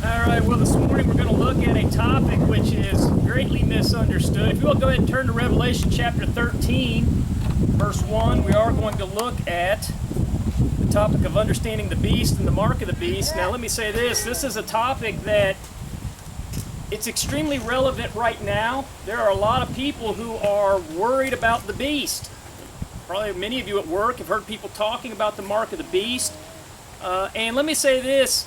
All right, well, this morning we're going to look at a topic which is greatly misunderstood. If you will go ahead and turn to Revelation chapter 13, verse 1, we are going to look at the topic of understanding the beast and the mark of the beast. Now, let me say this is a topic that it's extremely relevant right now. There are a lot of people who are worried about the beast. Probably many of you at work have heard people talking about the mark of the beast. And let me say this.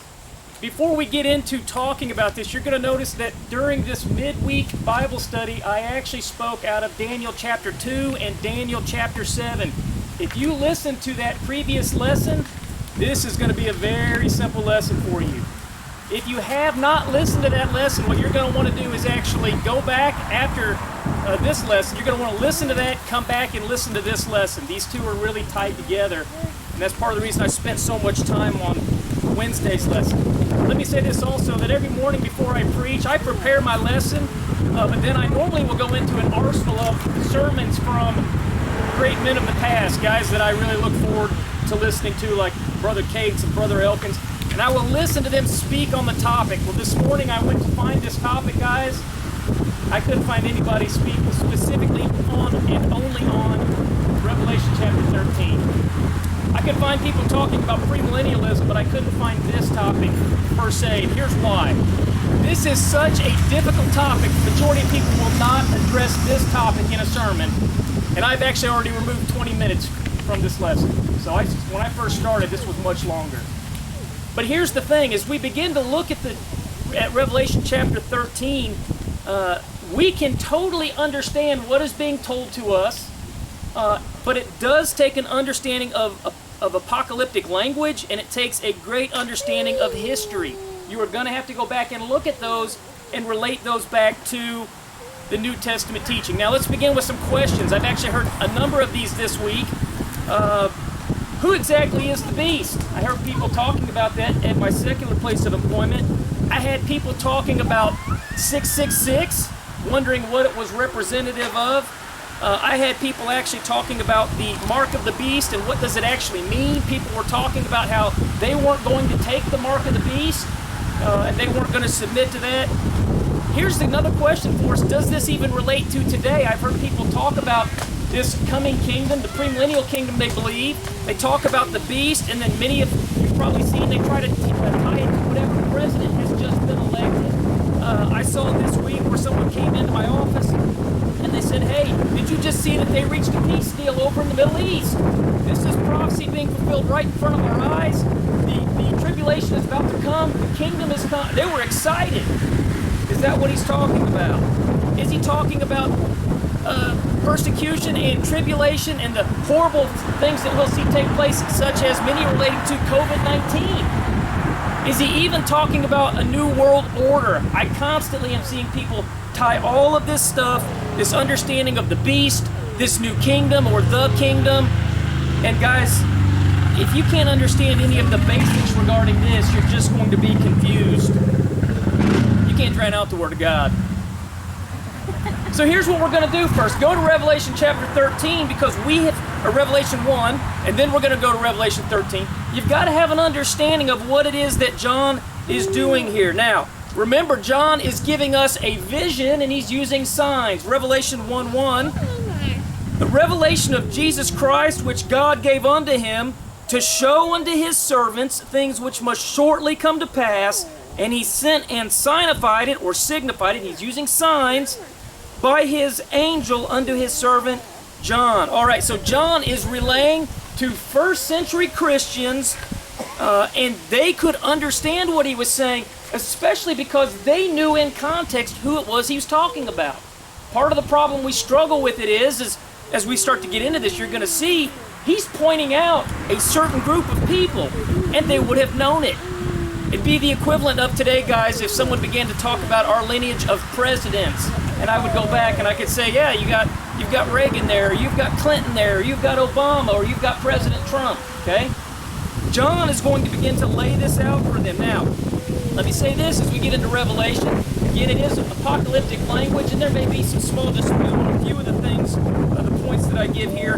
Before we get into talking about this, you're going to notice that during this midweek Bible study, I actually spoke out of Daniel chapter 2 and Daniel chapter 7. If you listen to that previous lesson, this is going to be a very simple lesson for you. If you have not listened to that lesson, what you're going to want to do is actually go back after this lesson. You're going to want to listen to that, come back and listen to this lesson. These two are really tied together, and that's part of the reason I spent so much time on Wednesday's lesson. Let me say this also, that every morning before I preach, I prepare my lesson, but then I normally will go into an arsenal of sermons from great men of the past, guys that I really look forward to listening to, like Brother Cates and Brother Elkins, and I will listen to them speak on the topic. Well, this morning I went to find this topic, guys. I couldn't find anybody speaking specifically on and only on Revelation chapter 13. I could find people talking about premillennialism, but I couldn't find this topic per se. And here's why. This is such a difficult topic. The majority of people will not address this topic in a sermon. And I've actually already removed 20 minutes from this lesson. So when I first started, this was much longer. But here's the thing. As we begin to look at Revelation chapter 13, we can totally understand what is being told to us. But it does take an understanding of apocalyptic language, and it takes a great understanding of history. You are going to have to go back and look at those and relate those back to the New Testament teaching. Now let's begin with some questions. I've actually heard a number of these this week. Who exactly is the beast? I heard people talking about that at my secular place of employment. I had people talking about 666, wondering what it was representative of. I had people actually talking about the mark of the beast and what does it actually mean. People were talking about how they weren't going to take the mark of the beast and they weren't going to submit to that. Here's another question for us. Does this even relate to today? I've heard people talk about this coming kingdom, the premillennial kingdom they believe. They talk about the beast, and then many of you've probably seen they try to tie it to whatever president has just been elected. I saw this week where someone came into my office and they said, hey, did you just see that they reached a peace deal over in the Middle East? This is prophecy being fulfilled right in front of our eyes. The tribulation is about to come. The kingdom is coming. They were excited. Is that what he's talking about? Is he talking about persecution and tribulation and the horrible things that we'll see take place, such as many relating to COVID-19? Is he even talking about a new world order? I constantly am seeing people tie all of this stuff, this understanding of the beast, this new kingdom or the kingdom. And guys, if you can't understand any of the basics regarding this, you're just going to be confused. You can't drown out the Word of God. So here's what we're going to do first. Go to Revelation chapter 13 because we have, or Revelation 1, and then we're going to go to Revelation 13. You've got to have an understanding of what it is that John is doing here. Now, remember, John is giving us a vision and he's using signs. Revelation 1:1, the revelation of Jesus Christ, which God gave unto him to show unto his servants things which must shortly come to pass. And he sent and signified it, or signified it, he's using signs, by his angel unto his servant John. All right, so John is relaying to first century Christians, and they could understand what he was saying, especially because they knew in context who it was he was talking about. Part of the problem we struggle with it is as we start to get into this, you're going to see he's pointing out a certain group of people, and they would have known it. It'd be the equivalent of today, guys, if someone began to talk about our lineage of presidents, and I would go back and I could say, yeah, you've got Reagan there, or you've got Clinton there, or you've got Obama, or you've got President Trump, okay? John is going to begin to lay this out for them. Now, Let me say this as we get into Revelation. Again, it is apocalyptic language, and there may be some small dispute on a few of the things, the points that I give here.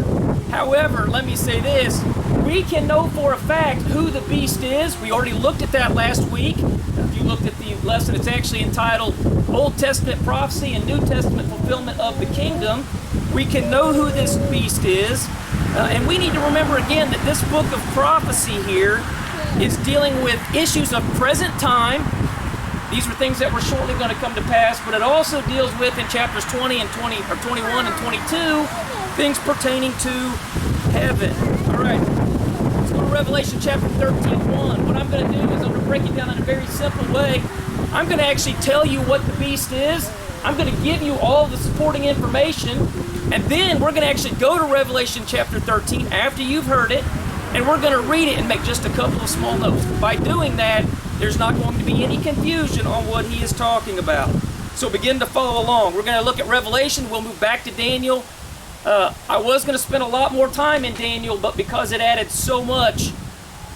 However, let me say this. We can know for a fact who the beast is. We already looked at that last week. If you looked at the lesson, it's actually entitled Old Testament Prophecy and New Testament Fulfillment of the Kingdom. We can know who this beast is. And we need to remember again that this book of prophecy here is dealing with issues of present time. These are things that were shortly going to come to pass, but it also deals with, in chapters 20 and 20, or 21 and 22, things pertaining to heaven. All right, let's go to Revelation chapter 13:1. What I'm going to do is I'm going to break it down in a very simple way. I'm going to actually tell you what the beast is. I'm going to give you all the supporting information, and then we're going to actually go to Revelation chapter 13 after you've heard it, and we're going to read it and make just a couple of small notes. By doing that, there's not going to be any confusion on what he is talking about. So begin to follow along. We're going to look at Revelation. We'll move back to Daniel. I was going to spend a lot more time in Daniel, but because it added so much,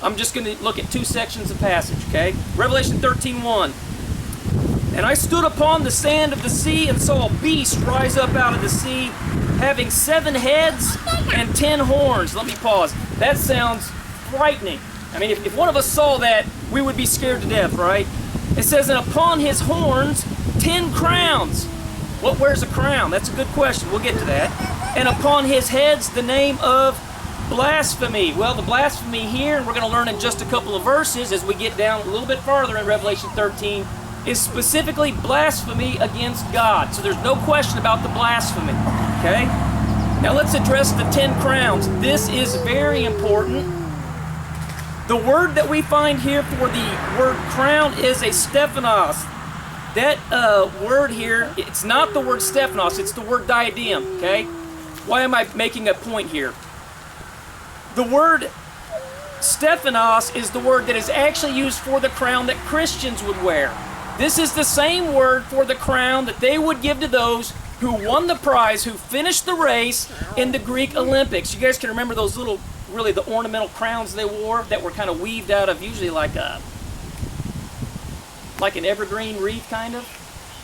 I'm just going to look at two sections of passage, okay? Revelation 13:1. And I stood upon the sand of the sea and saw a beast rise up out of the sea, having 7 heads and 10 horns. Let me pause. That sounds frightening. I mean, if one of us saw that, we would be scared to death, right? It says, and upon his horns, 10 crowns. What wears a crown? That's a good question. We'll get to that. And upon his heads, the name of blasphemy. Well, the blasphemy here, and we're going to learn in just a couple of verses as we get down a little bit farther in Revelation 13, is specifically blasphemy against God. So there's no question about the blasphemy, okay? Now let's address the 10 crowns. This is very important. The word that we find here for the word crown is a Stephanos. That word here, it's not the word Stephanos, it's the word diadem, okay? Why am I making a point here? The word Stephanos is the word that is actually used for the crown that Christians would wear. This is the same word for the crown that they would give to those who won the prize, who finished the race in the Greek Olympics. You guys can remember those little, really the ornamental crowns they wore that were kind of weaved out of usually like an evergreen wreath kind of?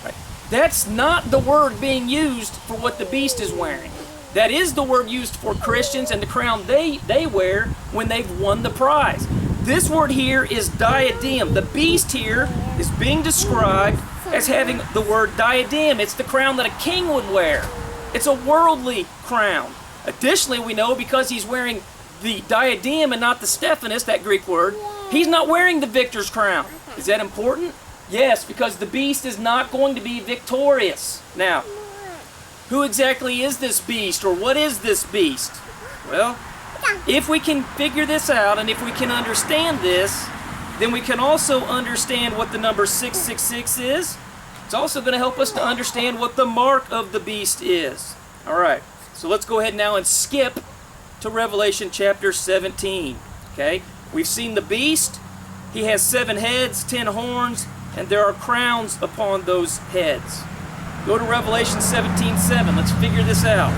Right. That's not the word being used for what the beast is wearing. That is the word used for Christians and the crown they wear when they've won the prize. This word here is diadem. The beast here is being described as having the word diadem. It's the crown that a king would wear. It's a worldly crown. Additionally, we know because he's wearing the diadem and not the Stephanos, that Greek word, he's not wearing the victor's crown. Is that important? Yes, because the beast is not going to be victorious. Now, who exactly is this beast, or what is this beast? Well, if we can figure this out, and if we can understand this, then we can also understand what the number 666 is. It's also going to help us to understand what the mark of the beast is. All right, so let's go ahead now and skip to Revelation chapter 17. Okay, we've seen the beast. He has 7 heads, 10 horns, and there are crowns upon those heads. Go to Revelation 17:7. Let's figure this out.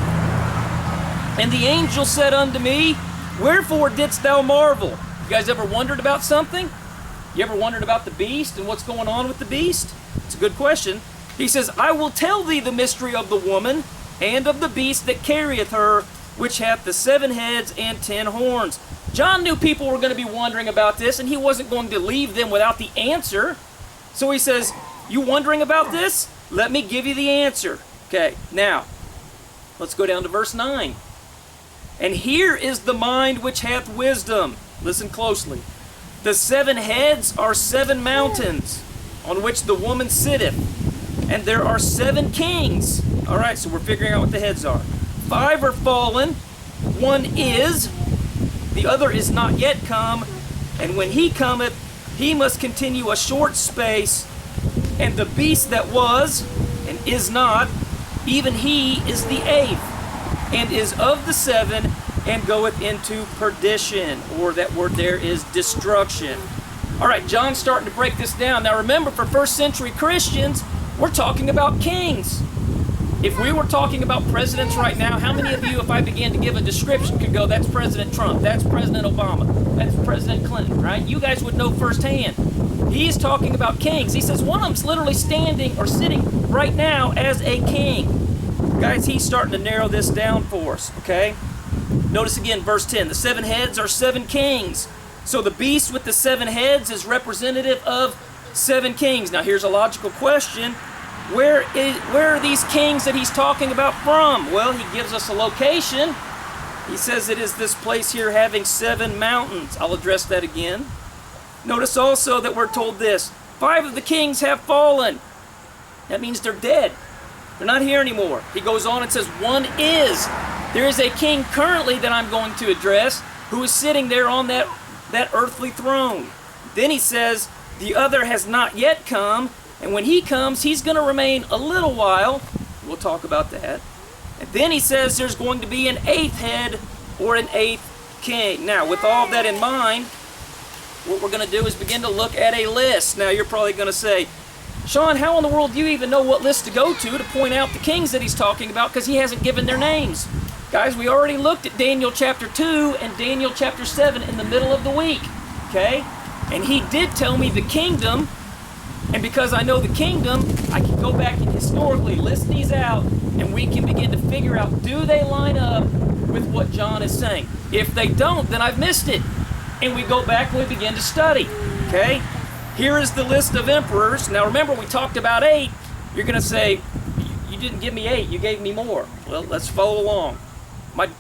And the angel said unto me, wherefore didst thou marvel? You guys ever wondered about something? You ever wondered about the beast and what's going on with the beast? It's a good question. He says, I will tell thee the mystery of the woman and of the beast that carrieth her, which hath the 7 heads and 10 horns. John knew people were going to be wondering about this, and he wasn't going to leave them without the answer. So he says, you wondering about this? Let me give you the answer. Okay, now, let's go down to verse 9. And here is the mind which hath wisdom. Listen closely. The 7 heads are 7 mountains on which the woman sitteth. And there are 7 kings. All right, so we're figuring out what the heads are. 5 are fallen. 1 is. The other is not yet come. And when he cometh, he must continue a short space. And the beast that was and is not, even he is the 8th, and is of the 7, and goeth into perdition, or that word there is destruction. All right, John's starting to break this down. Now remember, for first century Christians, we're talking about kings. If we were talking about presidents right now, how many of you, if I began to give a description, could go, that's President Trump, that's President Obama, that's President Clinton, right? You guys would know firsthand. He's talking about kings. He says one of them's literally standing or sitting right now as a king. Guys, he's starting to narrow this down for us, okay? Notice again, verse 10, the 7 heads are 7 kings. So the beast with the 7 heads is representative of 7 kings. Now here's a logical question. Where are these kings that he's talking about from? Well, he gives us a location. He says it is this place here having 7 mountains. I'll address that again. Notice also that we're told this, 5 of the kings have fallen. That means they're dead. They're not here anymore. He goes on and says, one is. There is a king currently that I'm going to address who is sitting there on that earthly throne. Then he says, the other has not yet come. And when he comes, he's going to remain a little while. We'll talk about that. And then he says there's going to be an 8th head or an 8th king. Now, with all that in mind, what we're going to do is begin to look at a list. Now, you're probably going to say, Sean, how in the world do you even know what list to go to point out the kings that he's talking about, because he hasn't given their names? Guys, we already looked at Daniel chapter 2 and Daniel chapter 7 in the middle of the week, okay? And he did tell me the kingdom. And because I know the kingdom, I can go back and historically list these out, and we can begin to figure out, do they line up with what John is saying? If they don't, then I've missed it. And we go back and we begin to study, okay? Here is the list of emperors. Now remember, we talked about 8. You're going to say, you didn't give me 8, you gave me more. Well, let's follow along.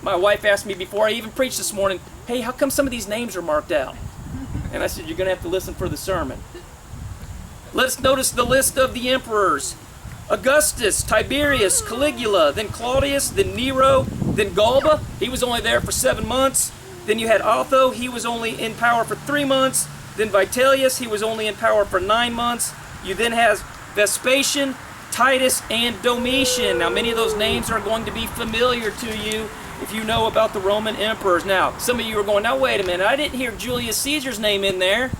My wife asked me before I even preached this morning, hey, how come some of these names are marked out? And I said, you're going to have to listen for the sermon. Let's notice the list of the emperors. Augustus, Tiberius, Caligula, then Claudius, then Nero, then Galba. He was only there for 7 months. Then you had Otho. He was only in power for 3 months. Then Vitellius. He was only in power for 9 months. You then have Vespasian, Titus, and Domitian. Now, many of those names are going to be familiar to you if you know about the Roman emperors. Now, some of you are going, now wait a minute, I didn't hear Julius Caesar's name in there.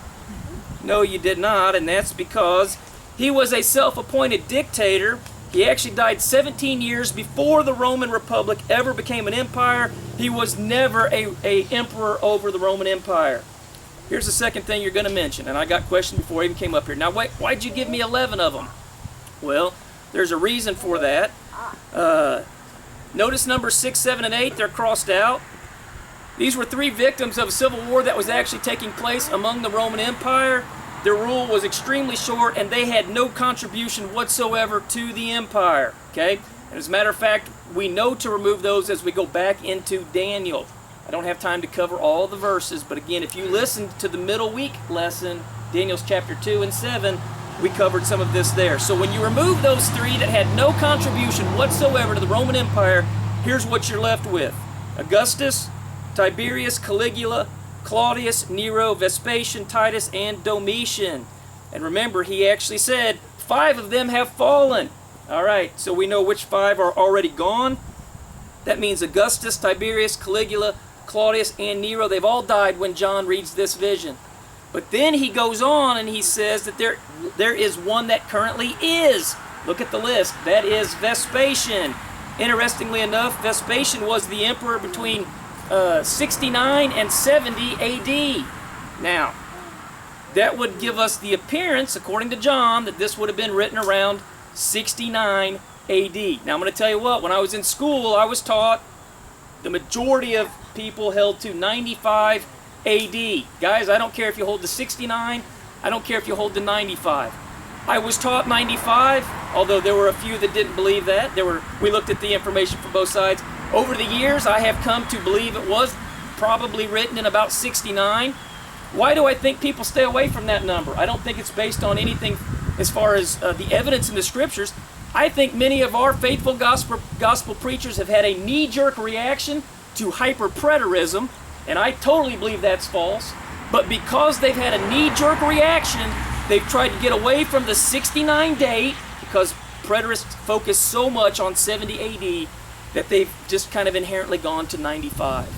No, you did not, and that's because he was a self-appointed dictator. He actually died 17 years before the Roman Republic ever became an empire. He was never a emperor over the Roman Empire. Here's the second thing you're going to mention, and I got questioned before I even came up here. Now, why'd you give me 11 of them? Well, there's a reason for that. Notice numbers 6, 7, and 8, they're crossed out. These were 3 victims of a civil war that was actually taking place among the Roman Empire. Their rule was extremely short, and they had no contribution whatsoever to the empire. Okay? And as a matter of fact, we know to remove those as we go back into Daniel. I don't have time to cover all the verses, but again, if you listen to the middle week lesson, Daniel's chapter 2 and 7, we covered some of this there. So when you remove those 3 that had no contribution whatsoever to the Roman Empire, here's what you're left with. Augustus, Tiberius, Caligula, Claudius, Nero, Vespasian, Titus, and Domitian. And remember, he actually said 5 of them have fallen. All right, so we know which 5 are already gone. That means Augustus, Tiberius, Caligula, Claudius, and Nero, they've all died when John reads this vision. But then he goes on and he says that there is one that currently is. Look at the list. That is Vespasian. Interestingly enough, Vespasian was the emperor between 69 and 70 AD. Now, that would give us the appearance, according to John, that this would have been written around 69 AD. Now, I'm going to tell you what, when I was in school, I was taught the majority of people held to 95 AD. Guys, I don't care if you hold to 69, I don't care if you hold to 95. I was taught 95, although there were a few that didn't believe that. We looked at the information from both sides. Over the years, I have come to believe it was probably written in about 69. Why do I think people stay away from that number? I don't think it's based on anything as far as the evidence in the scriptures. I think many of our faithful gospel preachers have had a knee-jerk reaction to hyper-preterism, and I totally believe that's false. But because they've had a knee-jerk reaction, they've tried to get away from the 69 date, because preterists focus so much on 70 AD, that they've just kind of inherently gone to 95.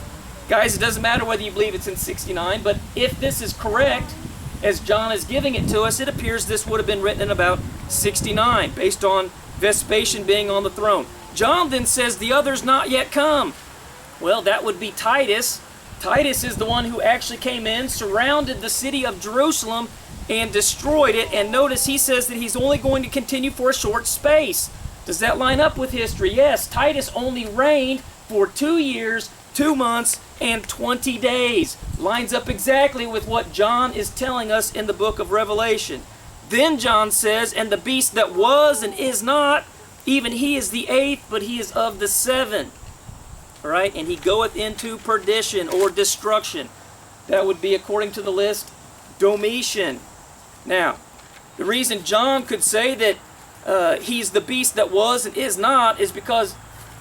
Guys, it doesn't matter whether you believe it's in 69, but if this is correct, as John is giving it to us, it appears this would have been written in about 69, based on Vespasian being on the throne. John then says the other's not yet come. Well, that would be Titus. Titus is the one who actually came in, surrounded the city of Jerusalem, and destroyed it. And notice he says that he's only going to continue for a short space. Does that line up with history? Yes, Titus only reigned for 2 years, 2 months, and 20 days. Lines up exactly with what John is telling us in the book of Revelation. Then John says, and the beast that was and is not, even he is the 8th, but he is of the 7th. All right, and he goeth into perdition or destruction. That would be, according to the list, Domitian. Now, the reason John could say that he's the beast that was and is not is because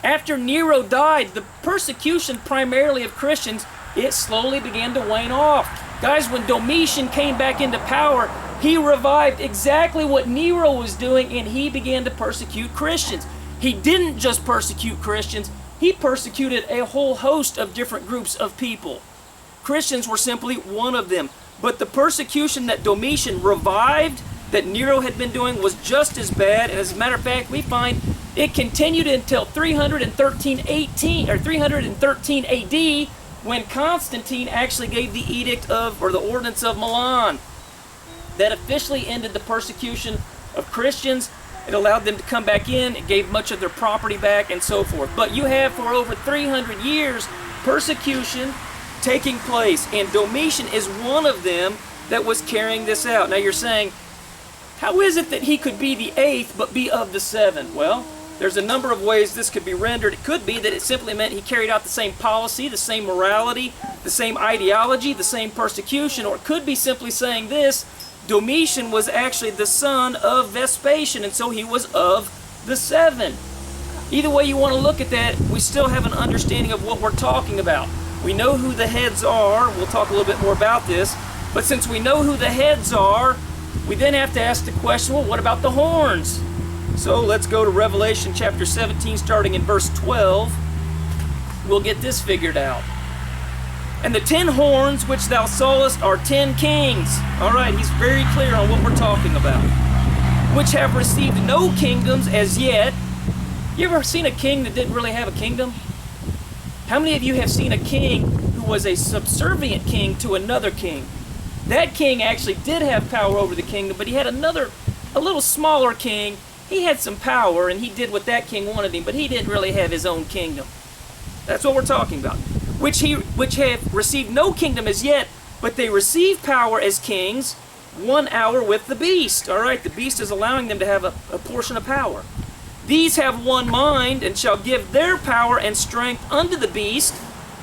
after Nero died, the persecution primarily of Christians, it slowly began to wane off. Guys, when Domitian came back into power, he revived exactly what Nero was doing, and he began to persecute Christians. He didn't just persecute Christians, he persecuted a whole host of different groups of people. Christians were simply one of them. But the persecution that Domitian revived, that Nero had been doing, was just as bad. And as a matter of fact, we find it continued until 313 AD, when Constantine actually gave the edict of, or the ordinance of Milan, that officially ended the persecution of Christians. It allowed them to come back in. It gave much of their property back and so forth. But you have, for over 300 years, persecution taking place, and Domitian is one of them that was carrying this out. Now you're saying, how is it that he could be the 8th but be of the 7th? Well, there's a number of ways this could be rendered. It could be that it simply meant he carried out the same policy, the same morality, the same ideology, the same persecution, or it could be simply saying this: Domitian was actually the son of Vespasian, and so he was of the 7. Either way you want to look at that, we still have an understanding of what we're talking about. We know who the heads are. We'll talk a little bit more about this. But since we know who the heads are, we then have to ask the question, well, what about the horns? So let's go to Revelation chapter 17, starting in verse 12. We'll get this figured out. And the 10 horns which thou sawest are 10 kings. All right, he's very clear on what we're talking about. Which have received no kingdoms as yet. You ever seen a king that didn't really have a kingdom? How many of you have seen a king who was a subservient king to another king? That king actually did have power over the kingdom, but he had a little smaller king. He had some power, and he did what that king wanted him, but he didn't really have his own kingdom. That's what we're talking about. Which have received no kingdom as yet, but they receive power as kings 1 hour with the beast. All right, the beast is allowing them to have a portion of power. These have one mind, and shall give their power and strength unto the beast.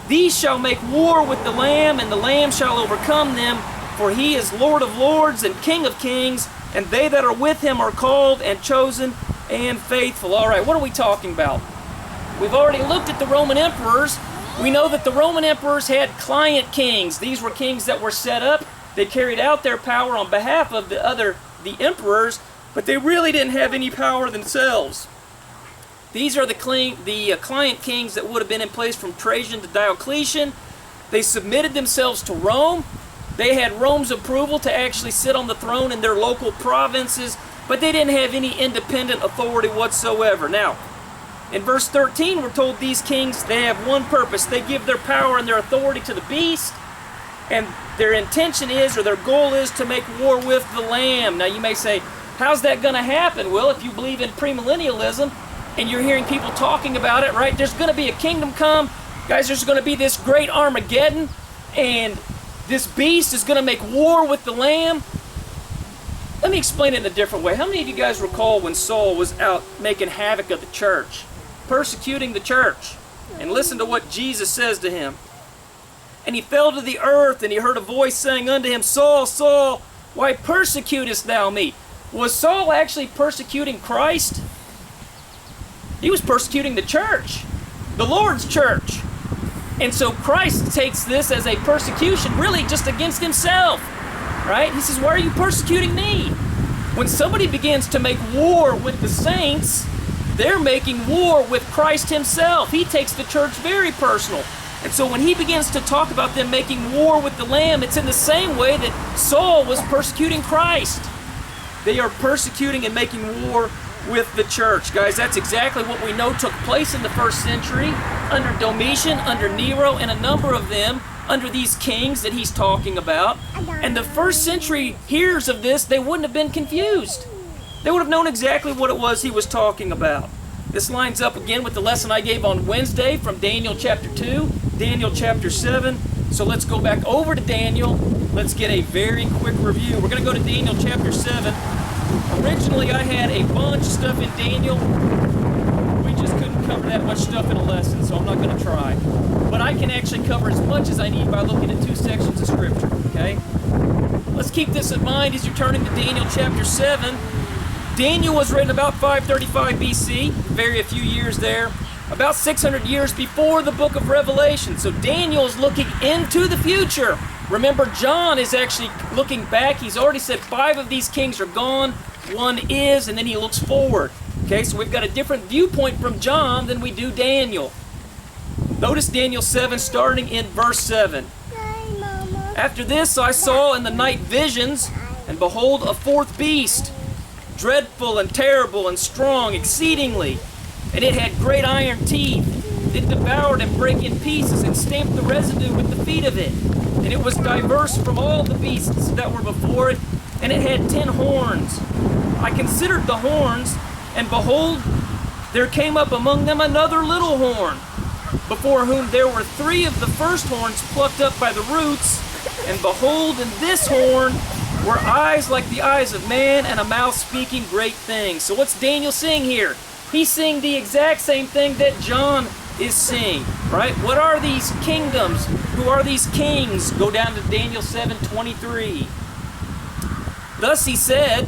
These shall make war with the Lamb, and the Lamb shall overcome them. For he is Lord of lords and King of kings, and they that are with him are called and chosen and faithful. All right, what are we talking about? We've already looked at the Roman emperors. We know that the Roman emperors had client kings. These were kings that were set up. They carried out their power on behalf of the emperors, but they really didn't have any power themselves. These are the client kings that would have been in place from Trajan to Diocletian. They submitted themselves to Rome. They had Rome's approval to actually sit on the throne in their local provinces, but they didn't have any independent authority whatsoever. Now, in verse 13, we're told these kings, they have one purpose. They give their power and their authority to the beast, and their intention is, or their goal is, to make war with the Lamb. Now, you may say, how's that going to happen? Well, if you believe in premillennialism, and you're hearing people talking about it, right? There's going to be a kingdom come. Guys, there's going to be this great Armageddon, and this beast is going to make war with the Lamb. Let me explain it in a different way. How many of you guys recall when Saul was out making havoc of the church, persecuting the church? And listen to what Jesus says to him. And he fell to the earth, and he heard a voice saying unto him, Saul, Saul, why persecutest thou me? Was Saul actually persecuting Christ? He was persecuting the church, the Lord's church. And so Christ takes this as a persecution really just against himself, right? He says, why are you persecuting me? When somebody begins to make war with the saints, they're making war with Christ himself. He takes the church very personal. And so when he begins to talk about them making war with the Lamb, it's in the same way that Saul was persecuting Christ. They are persecuting and making war with the church. Guys, that's exactly what we know took place in the first century under Domitian, under Nero, and a number of them under these kings that he's talking about. And the first century hearers of this, they wouldn't have been confused. They would have known exactly what it was he was talking about. This lines up again with the lesson I gave on Wednesday from Daniel chapter 2, Daniel chapter 7. So let's go back over to Daniel. Let's get a very quick review. We're going to go to Daniel chapter 7. Originally, I had a bunch of stuff in Daniel. We just couldn't cover that much stuff in a lesson, so I'm not going to try. But I can actually cover as much as I need by looking at 2 sections of Scripture, okay? Let's keep this in mind as you're turning to Daniel chapter 7. Daniel was written about 535 BC, very few years there, about 600 years before the book of Revelation. So Daniel is looking into the future. Remember, John is actually looking back. He's already said 5 of these kings are gone, 1 is, and then he looks forward. Okay, so we've got a different viewpoint from John than we do Daniel. Notice Daniel 7 starting in verse 7. After this I saw in the night visions, and behold, a 4th beast, dreadful and terrible and strong exceedingly, and it had great iron teeth. It devoured and brake in pieces and stamped the residue with the feet of it. And it was diverse from all the beasts that were before it, and it had 10 horns. I considered the horns, and behold, there came up among them another little horn, before whom there were 3 of the first horns plucked up by the roots. And behold, in this horn were eyes like the eyes of man, and a mouth speaking great things. So what's Daniel seeing here? He's seeing the exact same thing that John is seeing, right? What are these kingdoms? Who are these kings? Go down to Daniel 7:23. Thus he said,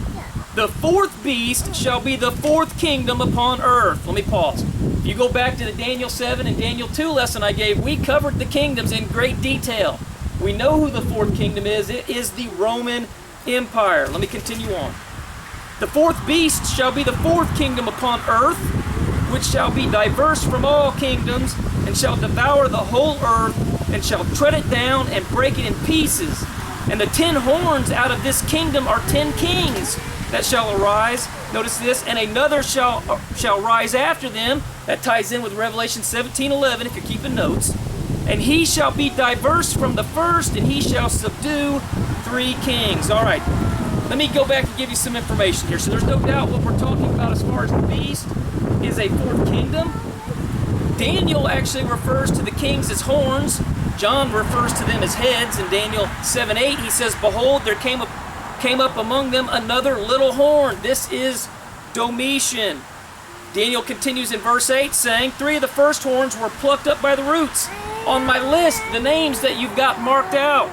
the 4th beast shall be the 4th kingdom upon earth. Let me pause. If you go back to the Daniel 7 and Daniel 2 lesson I gave, we covered the kingdoms in great detail. We know who the 4th kingdom is. It is the Roman Empire. Let me continue on. The 4th beast shall be the 4th kingdom upon earth, which shall be diverse from all kingdoms, and shall devour the whole earth, and shall tread it down and break it in pieces. And the 10 horns out of this kingdom are 10 kings that shall arise. Notice this, and another shall rise after them. That ties in with Revelation 17:11 if you're keeping notes. And he shall be diverse from the first, and he shall subdue 3 kings. All right, let me go back and give you some information here. So there's no doubt what we're talking about as far as the beast is a 4th kingdom. Daniel actually refers to the kings as horns. John refers to them as heads. In Daniel 7:8, he says, behold, there came up among them another little horn. This is Domitian. Daniel continues in verse 8 saying, 3 of the first horns were plucked up by the roots. On my list, the names that you've got marked out,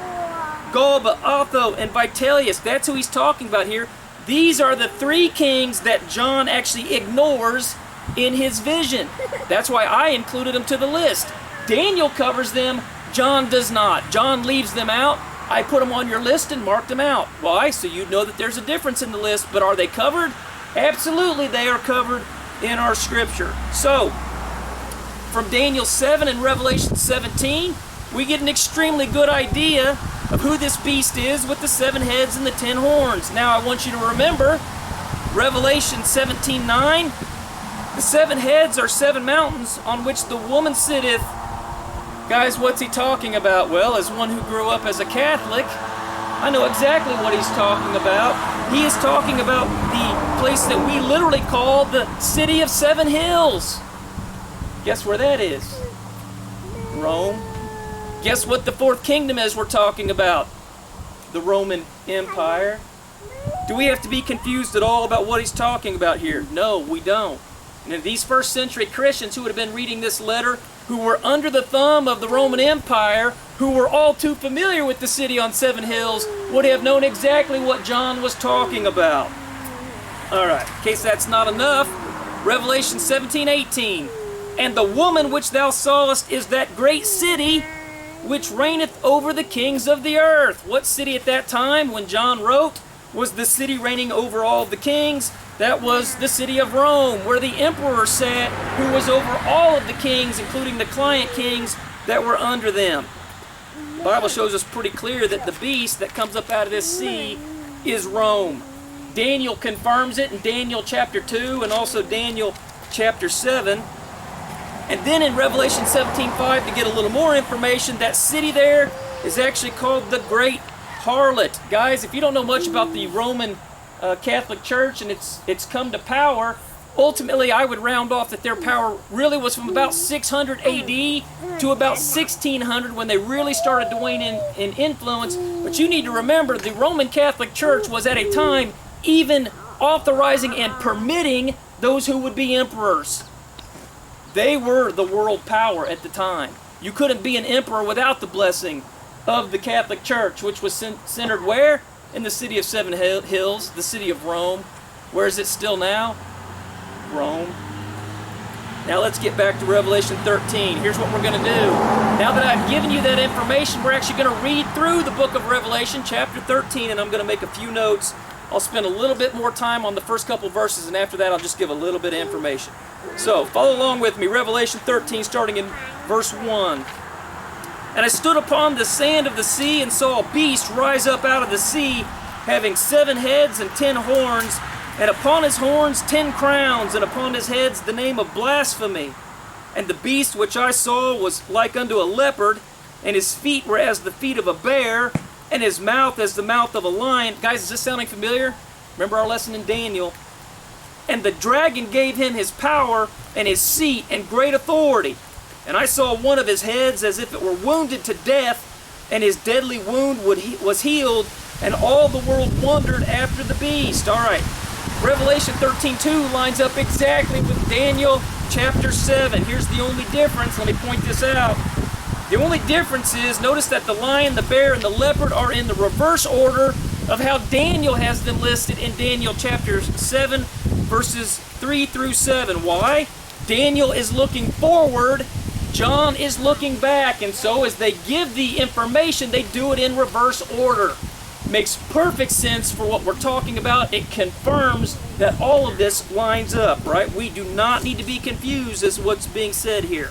Galba, Otho, and Vitellius, that's who he's talking about here. These are the 3 kings that John actually ignores in his vision. That's why I included them to the list. Daniel covers them, John does not. John leaves them out. I put them on your list and marked them out. Why? So you know that there's a difference in the list, but are they covered? Absolutely, they are covered in our scripture. So, from Daniel 7 and Revelation 17, we get an extremely good idea of who this beast is with the 7 heads and the 10 horns. Now I want you to remember Revelation 17:9. The 7 heads are 7 mountains on which the woman sitteth. Guys, what's he talking about? Well, as one who grew up as a Catholic, I know exactly what he's talking about. He is talking about the place that we literally call the City of 7 Hills. Guess where that is? Rome. Guess what the 4th kingdom is we're talking about? The Roman Empire. Do we have to be confused at all about what he's talking about here? No, we don't. And these 1st century Christians who would have been reading this letter, who were under the thumb of the Roman Empire, who were all too familiar with the city on 7 hills, would have known exactly what John was talking about. All right, in case that's not enough, Revelation 17:18. And the woman which thou sawest is that great city which reigneth over the kings of the earth. What city at that time, when John wrote, was the city reigning over all of the kings? That was the city of Rome, where the emperor sat, who was over all of the kings, including the client kings that were under them. The Bible shows us pretty clear that the beast that comes up out of this sea is Rome. Daniel confirms it in Daniel chapter 2 and also Daniel chapter 7. And then in Revelation 17:5, to get a little more information, that city there is actually called the Great Harlot. Guys, if you don't know much about the Roman Catholic Church and it's come to power, ultimately I would round off that their power really was from about 600 AD to about 1600 when they really started to wane in influence. But you need to remember, the Roman Catholic Church was at a time even authorizing and permitting those who would be emperors. They were the world power at the time. You couldn't be an emperor without the blessing of the Catholic Church, which was centered where? In the city of Seven Hills, the city of Rome. Where is it still now? Rome. Now let's get back to Revelation 13. Here's what we're going to do. Now that I've given you that information, we're actually going to read through the book of Revelation, chapter 13, and I'm going to make a few notes. I'll spend a little bit more time on the first couple verses, and after that I'll just give a little bit of information. So, follow along with me. Revelation 13, starting in verse 1. And I stood upon the sand of the sea, and saw a beast rise up out of the sea, having 7 heads and 10 horns, and upon his horns 10 crowns, and upon his heads the name of blasphemy. And the beast which I saw was like unto a leopard, and his feet were as the feet of a bear, and his mouth as the mouth of a lion. Guys, is this sounding familiar? Remember our lesson in Daniel? And the dragon gave him his power and his seat and great authority. And I saw one of his heads as if it were wounded to death, and his deadly wound was healed, and all the world wondered after the beast. All right, Revelation 13:2 lines up exactly with Daniel chapter 7. Here's the only difference. Let me point this out. The only difference is, notice that the lion, the bear, and the leopard are in the reverse order of how Daniel has them listed in Daniel chapter 7, verses 3 through 7. Why? Daniel is looking forward, John is looking back, and so as they give the information, they do it in reverse order. Makes perfect sense for what we're talking about. It confirms that all of this lines up, right? We do not need to be confused as to what's being said here.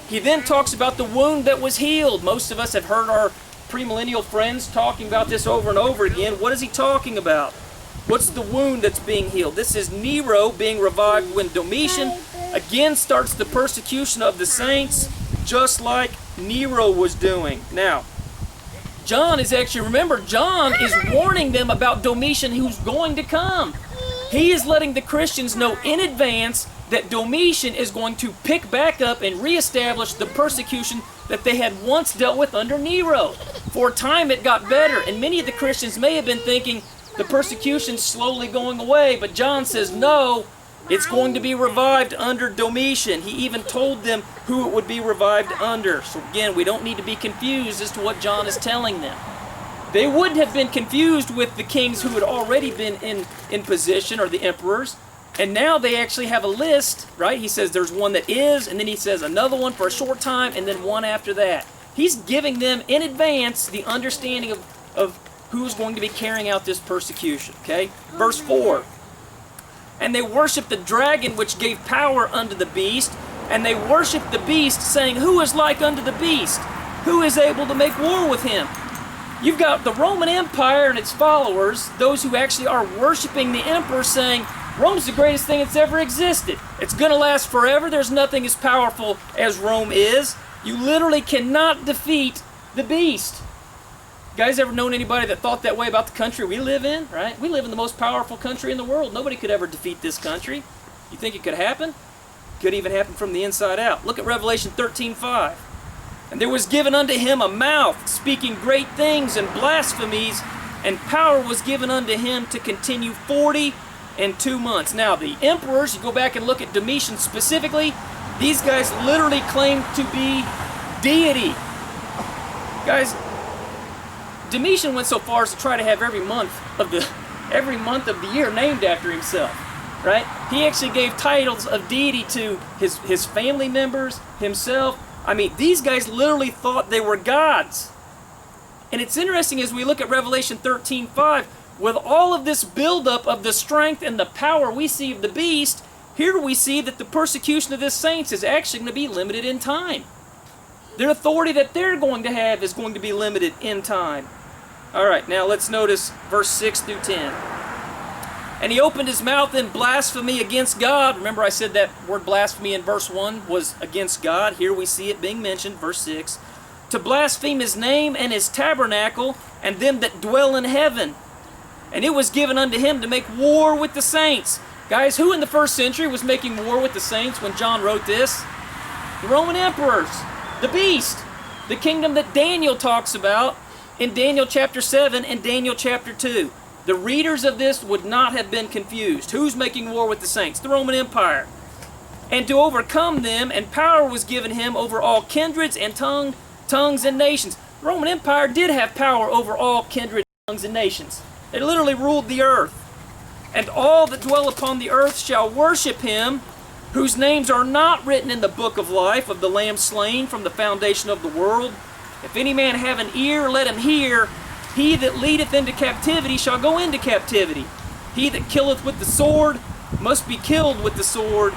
He then talks about the wound that was healed. Most of us have heard our premillennial friends talking about this over and over again. What is he talking about? What's the wound that's being healed? This is Nero being revived when Domitian again starts the persecution of the saints, just like Nero was doing. Now, John is actually, remember, John is warning them about Domitian who's going to come. He is letting the Christians know in advance that Domitian is going to pick back up and reestablish the persecution that they had once dealt with under Nero. For a time it got better, and many of the Christians may have been thinking the persecution's slowly going away, but John says no, it's going to be revived under Domitian. He even told them who it would be revived under. So again, we don't need to be confused as to what John is telling them. They wouldn't have been confused with the kings who had already been in position, or the emperors. And now they actually have a list, right? He says there's one that is, and then he says another one for a short time, and then one after that. He's giving them in advance the understanding of who's going to be carrying out this persecution, okay? Verse 4. And they worshiped the dragon which gave power unto the beast, and they worshiped the beast, saying, who is like unto the beast? Who is able to make war with him? You've got the Roman Empire and its followers, those who actually are worshiping the emperor, saying, Rome's the greatest thing that's ever existed. It's going to last forever. There's nothing as powerful as Rome is. You literally cannot defeat the beast. You guys ever known anybody that thought that way about the country we live in, right? We live in the most powerful country in the world. Nobody could ever defeat this country. You think it could happen? Could even happen from the inside out. Look at Revelation 13:5. And there was given unto him a mouth, speaking great things and blasphemies, and power was given unto him to continue 42 months. Now, the emperors, you go back and look at Domitian specifically, these guys literally claim to be deity. Guys, Domitian went so far as to try to have every month of the year named after himself, right? He actually gave titles of deity to his family members, himself. I mean, these guys literally thought they were gods. And it's interesting as we look at Revelation 13:5, with all of this buildup of the strength and the power we see of the beast, here we see that the persecution of the saints is actually going to be limited in time. Their authority that they're going to have is going to be limited in time. All right, now let's notice verse 6 through 10. And he opened his mouth in blasphemy against God. Remember I said that word blasphemy in verse 1 was against God. Here we see it being mentioned, verse 6. To blaspheme his name and his tabernacle and them that dwell in heaven. And it was given unto him to make war with the saints. Guys, who in the first century was making war with the saints when John wrote this? The Roman emperors, the beast, the kingdom that Daniel talks about in Daniel chapter 7 and Daniel chapter 2. The readers of this would not have been confused. Who's making war with the saints? The Roman Empire. And to overcome them, and power was given him over all kindreds and tongues and nations. The Roman Empire did have power over all kindreds, tongues, and nations. They literally ruled the earth. And all that dwell upon the earth shall worship him, whose names are not written in the book of life of the Lamb slain from the foundation of the world. If any man have an ear, let him hear. He that leadeth into captivity shall go into captivity. He that killeth with the sword must be killed with the sword.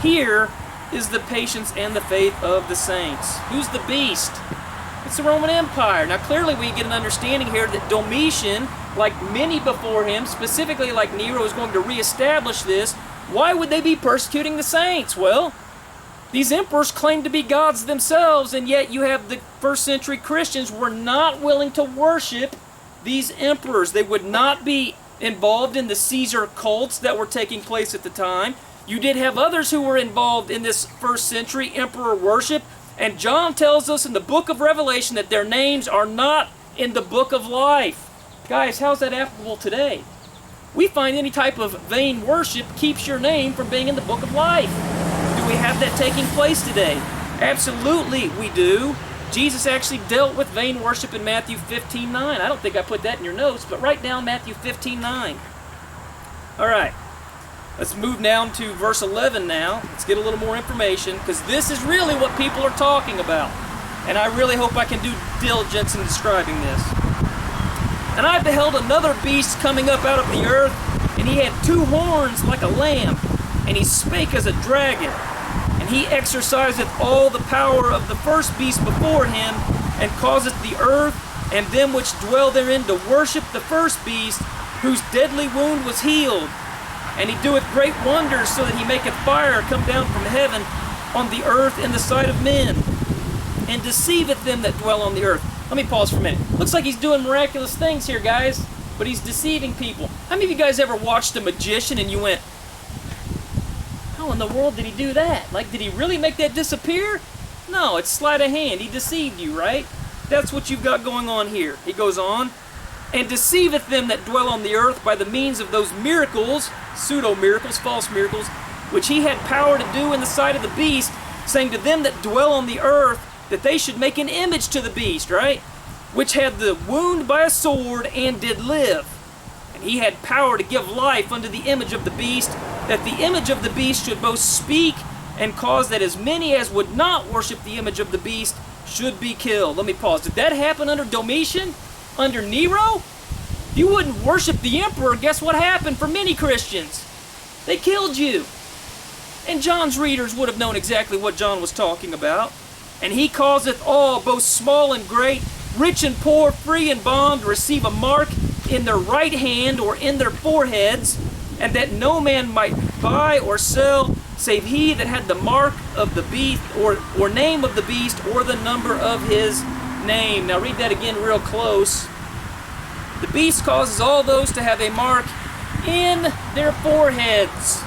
Here is the patience and the faith of the saints. Who's the beast? It's the Roman Empire. Now clearly we get an understanding here that Domitian, like many before him, specifically like Nero, is going to reestablish this. Why would they be persecuting the saints? Well, these emperors claim to be gods themselves, and yet you have the first century Christians were not willing to worship these emperors. They would not be involved in the Caesar cults that were taking place at the time. You did have others who were involved in this first century emperor worship, and John tells us in the book of Revelation that their names are not in the book of life. Guys, how's that applicable today? We find any type of vain worship keeps your name from being in the book of life. Do we have that taking place today? Absolutely we do. Jesus actually dealt with vain worship in Matthew 15:9. I don't think I put that in your notes, but write down Matthew 15:9. All right, let's move down to verse 11 now. Let's get a little more information, because this is really what people are talking about. And I really hope I can do diligence in describing this. And I beheld another beast coming up out of the earth, and he had two horns like a lamb, and he spake as a dragon. And he exerciseth all the power of the first beast before him, and causeth the earth and them which dwell therein to worship the first beast, whose deadly wound was healed. And he doeth great wonders, so that he maketh fire come down from heaven on the earth in the sight of men, and deceiveth them that dwell on the earth. Let me pause for a minute. Looks like he's doing miraculous things here, guys, but he's deceiving people. How many of you guys ever watched a magician and you went, how in the world did he do that? Like, did he really make that disappear? No, it's sleight of hand. He deceived you, right? That's what you've got going on here. He goes on, and deceiveth them that dwell on the earth by the means of those miracles, pseudo-miracles, false miracles, which he had power to do in the sight of the beast, saying to them that dwell on the earth that they should make an image to the beast, right? Which had the wound by a sword and did live. And he had power to give life unto the image of the beast, that the image of the beast should both speak and cause that as many as would not worship the image of the beast should be killed. Let me pause. Did that happen under Domitian? Under Nero? If you wouldn't worship the emperor, guess what happened for many Christians? They killed you. And John's readers would have known exactly what John was talking about. And he causeth all, both small and great, rich and poor, free and bond, to receive a mark in their right hand or in their foreheads, and that no man might buy or sell, save he that had the mark of the beast, or name of the beast, or the number of his name. Now read that again real close. The beast causes all those to have a mark in their foreheads.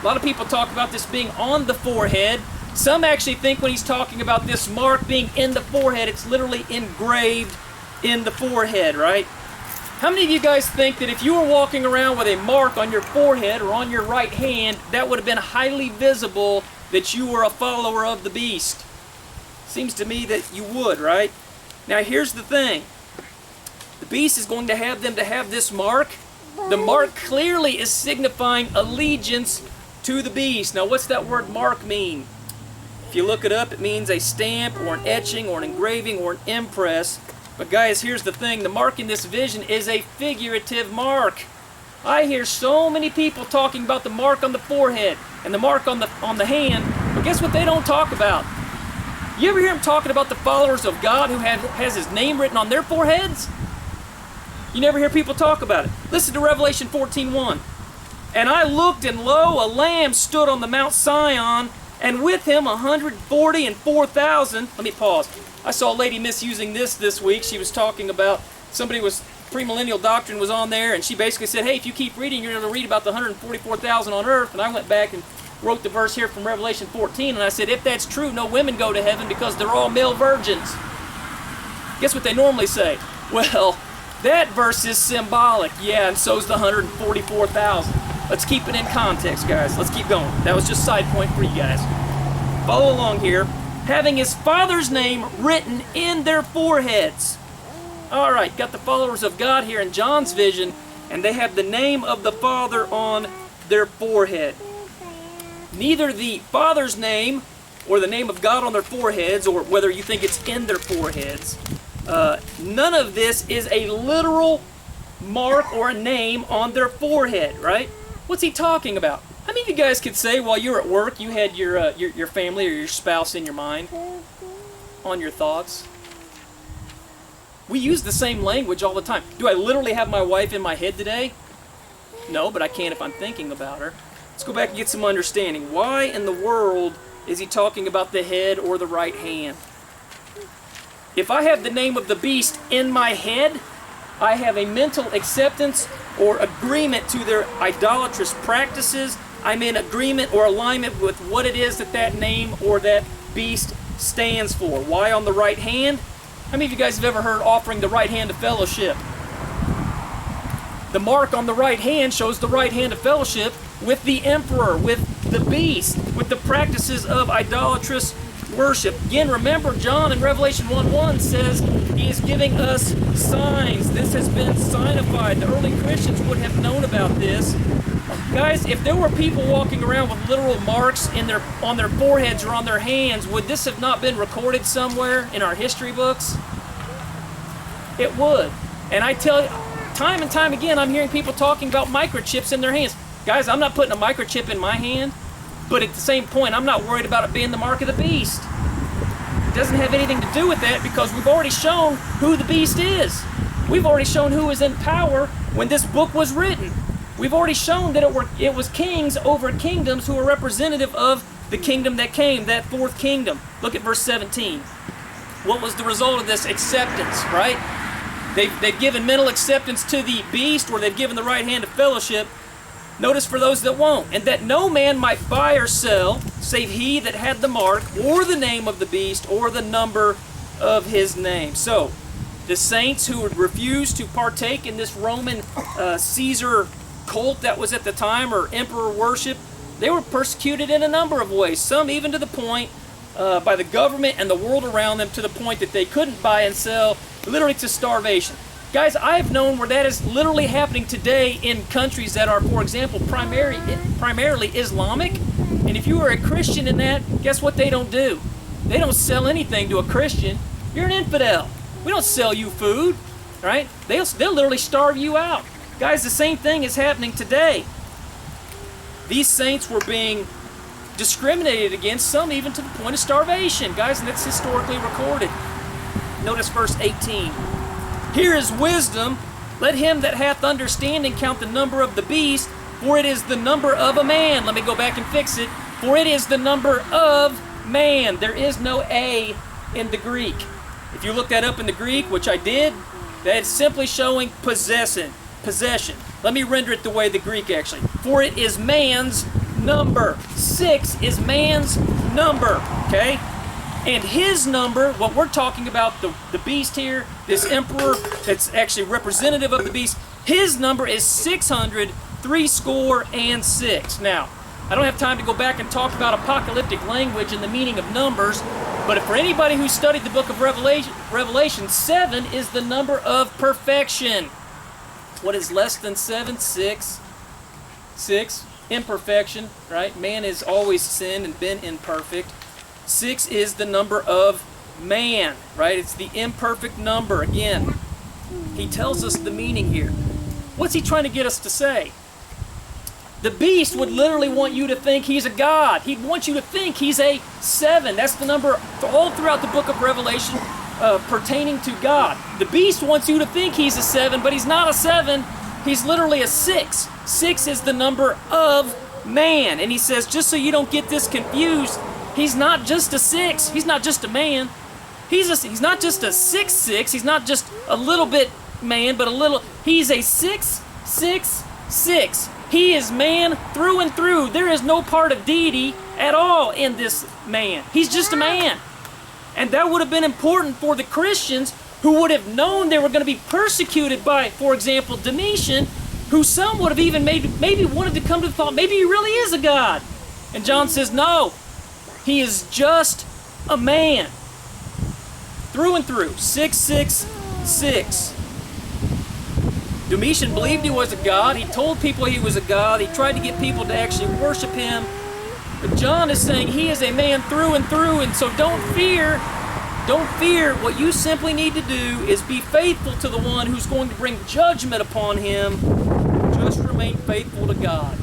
A lot of people talk about this being on the forehead. Some actually think when he's talking about this mark being in the forehead, it's literally engraved in the forehead, right? How many of you guys think that if you were walking around with a mark on your forehead or on your right hand, that would have been highly visible that you were a follower of the beast? Seems to me that you would, right? Now here's the thing. The beast is going to have them to have this mark. The mark clearly is signifying allegiance to the beast. Now what's that word mark mean? If you look it up, it means a stamp or an etching or an engraving or an impress. But guys, here's the thing. The mark in this vision is a figurative mark. I hear so many people talking about the mark on the forehead and the mark on the hand, but guess what they don't talk about? You ever hear them talking about the followers of God who has his name written on their foreheads? You never hear people talk about it. Listen to Revelation 14:1. And I looked, and lo, a lamb stood on the Mount Sion, and with him 144,000. Let me pause. I saw a lady misusing this week. She was talking about premillennial doctrine was on there, and she basically said, hey, if you keep reading, you're going to read about the 144,000 on earth. And I went back and wrote the verse here from Revelation 14, and I said, if that's true, no women go to heaven because they're all male virgins. Guess what they normally say? Well, that verse is symbolic. Yeah, and so's the 144,000. Let's keep it in context, guys. Let's keep going. That was just a side point for you guys. Follow along here. Having his Father's name written in their foreheads. All right, got the followers of God here in John's vision, and they have the name of the Father on their forehead. Neither the Father's name or the name of God on their foreheads, or whether you think it's in their foreheads, none of this is a literal mark or a name on their forehead, right? What's he talking about? How many of you guys could say while you're at work you had your family or your spouse in your mind, on your thoughts? We use the same language all the time. Do I literally have my wife in my head today? No, but I can if I'm thinking about her. Let's go back and get some understanding. Why in the world is he talking about the head or the right hand? If I have the name of the beast in my head, I have a mental acceptance or agreement to their idolatrous practices. I'm in agreement or alignment with what it is that name or that beast stands for. Why on the right hand? How many of you guys have ever heard offering the right hand of fellowship? The mark on the right hand shows the right hand of fellowship with the emperor, with the beast, with the practices of idolatrous worship. Again, remember John in Revelation 1:1 says he is giving us signs. This has been signified. The early Christians would have known about this. Guys, if there were people walking around with literal marks on their foreheads or on their hands, would this have not been recorded somewhere in our history books? It would. And I tell you, time and time again, I'm hearing people talking about microchips in their hands. Guys, I'm not putting a microchip in my hand, but at the same point, I'm not worried about it being the mark of the beast. It doesn't have anything to do with that because we've already shown who the beast is. We've already shown who was in power when this book was written. We've already shown that it was kings over kingdoms who were representative of the kingdom that came, that fourth kingdom. Look at verse 17. What was the result of this acceptance, right? They've given mental acceptance to the beast, or they've given the right hand of fellowship. Notice for those that won't. And that no man might buy or sell, save he that had the mark, or the name of the beast, or the number of his name. So, the saints who would refuse to partake in this Roman Caesar cult that was at the time, or emperor worship, they were persecuted in a number of ways. Some even to the point, by the government and the world around them, to the point that they couldn't buy and sell, literally to starvation. Guys, I've known where that is literally happening today in countries that are, for example, primarily Islamic. And if you are a Christian in that, guess what they don't do? They don't sell anything to a Christian. You're an infidel. We don't sell you food, right? They'll literally starve you out. Guys, the same thing is happening today. These saints were being discriminated against, some even to the point of starvation. Guys, and that's historically recorded. Notice verse 18. Here is wisdom. Let him that hath understanding count the number of the beast, for it is the number of a man. Let me go back and fix it. For it is the number of man. There is no A in the Greek. If you look that up in the Greek, which I did, that's simply showing possession. Let me render it the way the Greek actually. For it is man's number. 6 is man's number, okay? And his number, what we're talking about, the beast here, this emperor that's actually representative of the beast, his number is 666. Now, I don't have time to go back and talk about apocalyptic language and the meaning of numbers, but for anybody who studied the book of Revelation, 7 is the number of perfection. What is less than 7? 6. Imperfection, right? Man has always sinned and been imperfect. 6 is the number of man, right? It's the imperfect number. Again, he tells us the meaning here. What's he trying to get us to say? The beast would literally want you to think he's a god. He'd want you to think he's a 7. That's the number all throughout the book of Revelation pertaining to God. The beast wants you to think he's a 7, but he's not a 7. He's literally a 6. 6 is the number of man. And he says, just so you don't get this confused, he's not just a 6. He's not just a man. He's not just a 6'6". He's not just a little bit man, but a little. He's a 6'6". He is man through and through. There is no part of deity at all in this man. He's just a man. And that would have been important for the Christians, who would have known they were going to be persecuted by, for example, Domitian, who some would have even maybe wanted to come to the thought, maybe he really is a god. And John says, no, he is just a man. Through and through, 6'6". Domitian believed he was a god. He told people he was a god. He tried to get people to actually worship him. But John is saying he is a man through and through, and so don't fear. Don't fear. What you simply need to do is be faithful to the one who's going to bring judgment upon him. Just remain faithful to God.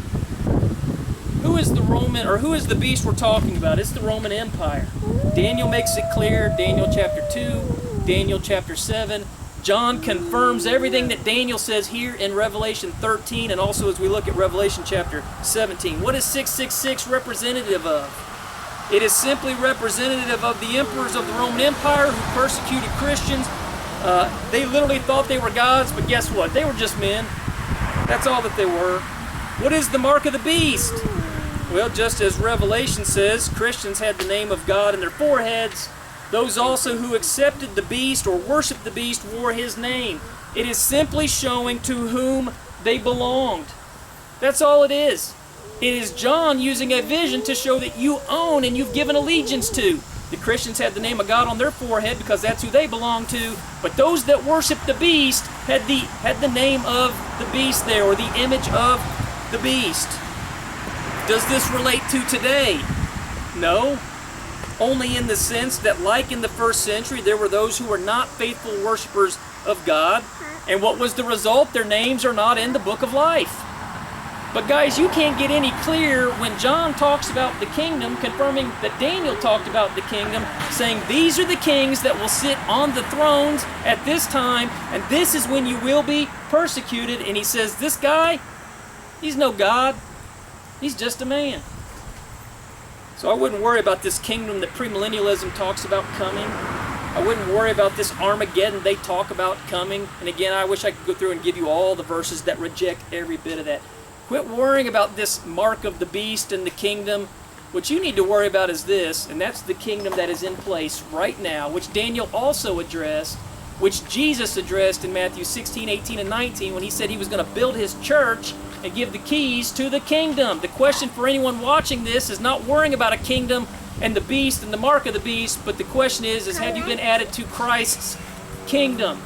Who is the Roman, or who is the beast we're talking about? It's the Roman Empire. Daniel makes it clear. Daniel chapter 2, Daniel chapter 7. John confirms everything that Daniel says here in Revelation 13, and also as we look at Revelation chapter 17. What is 666 representative of? It is simply representative of the emperors of the Roman Empire who persecuted Christians. They literally thought they were gods, but guess what? They were just men. That's all that they were. What is the mark of the beast? Well, just as Revelation says, Christians had the name of God in their foreheads. Those also who accepted the beast or worshiped the beast wore his name. It is simply showing to whom they belonged. That's all it is. It is John using a vision to show that you own and you've given allegiance to. The Christians had the name of God on their forehead because that's who they belonged to. But those that worshiped the beast had the name of the beast there, or the image of the beast. Does this relate to today? No. Only in the sense that, like in the first century, there were those who were not faithful worshipers of God. And what was the result? Their names are not in the book of life. But guys, you can't get any clearer when John talks about the kingdom, confirming that Daniel talked about the kingdom, saying these are the kings that will sit on the thrones at this time, and this is when you will be persecuted. And he says, this guy, he's no God. He's just a man. So I wouldn't worry about this kingdom that premillennialism talks about coming. I wouldn't worry about this Armageddon they talk about coming. And again, I wish I could go through and give you all the verses that reject every bit of that. Quit worrying about this mark of the beast and the kingdom. What you need to worry about is this, and that's the kingdom that is in place right now, which Daniel also addressed, which Jesus addressed in Matthew 16, 18, and 19 when he said he was going to build his church and give the keys to the kingdom. The question for anyone watching this is not worrying about a kingdom and the beast and the mark of the beast, but the question is have you been added to Christ's kingdom?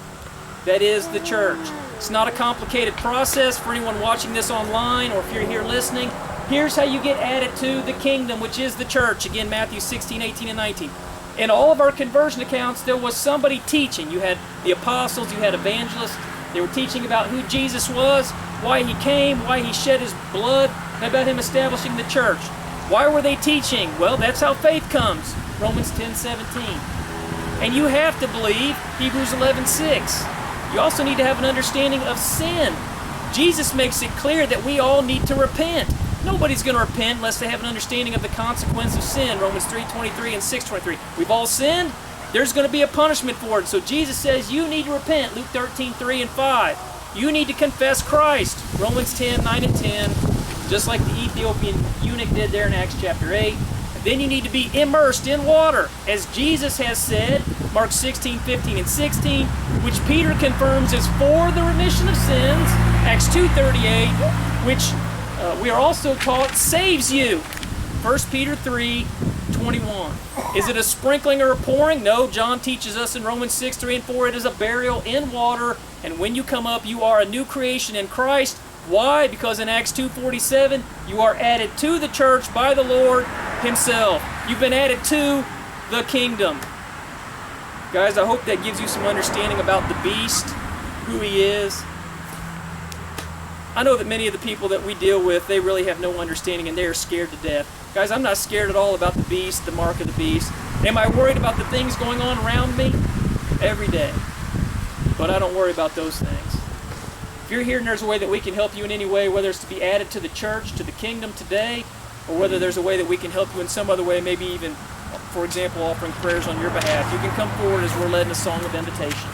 That is the church. It's not a complicated process for anyone watching this online, or if you're here listening. Here's how you get added to the kingdom, which is the church. Again, Matthew 16, 18, and 19. In all of our conversion accounts, there was somebody teaching. You had the apostles, you had evangelists. They were teaching about who Jesus was, why he came, why he shed his blood, and about him establishing the church. Why were they teaching? Well, that's how faith comes. Romans 10, 17. And you have to believe Hebrews 11, 6. You also need to have an understanding of sin. Jesus makes it clear that we all need to repent. Nobody's going to repent unless they have an understanding of the consequence of sin. Romans 3:23 and 6:23. We've all sinned. There's going to be a punishment for it. So Jesus says you need to repent. Luke 13:3 and 5. You need to confess Christ. Romans 10, 9 and 10. Just like the Ethiopian eunuch did there in Acts chapter 8. And then you need to be immersed in water, as Jesus has said, Mark 16, 15 and 16, which Peter confirms is for the remission of sins, Acts 2:38, which we are also taught saves you, 1 Peter 3:21. Is it a sprinkling or a pouring? No, John teaches us in Romans 6, 3 and 4, it is a burial in water, and when you come up, you are a new creation in Christ. Why? Because in Acts 2:47, you are added to the church by the Lord himself. You've been added to the kingdom. Guys, I hope that gives you some understanding about the beast, who he is. I know that many of the people that we deal with, they really have no understanding and they are scared to death. Guys, I'm not scared at all about the beast, the mark of the beast. Am I worried about the things going on around me? Every day. But I don't worry about those things. If you're here and there's a way that we can help you in any way, whether it's to be added to the church, to the kingdom today, or whether there's a way that we can help you in some other way, maybe even, for example, offering prayers on your behalf, you can come forward as we're led in a song of invitation.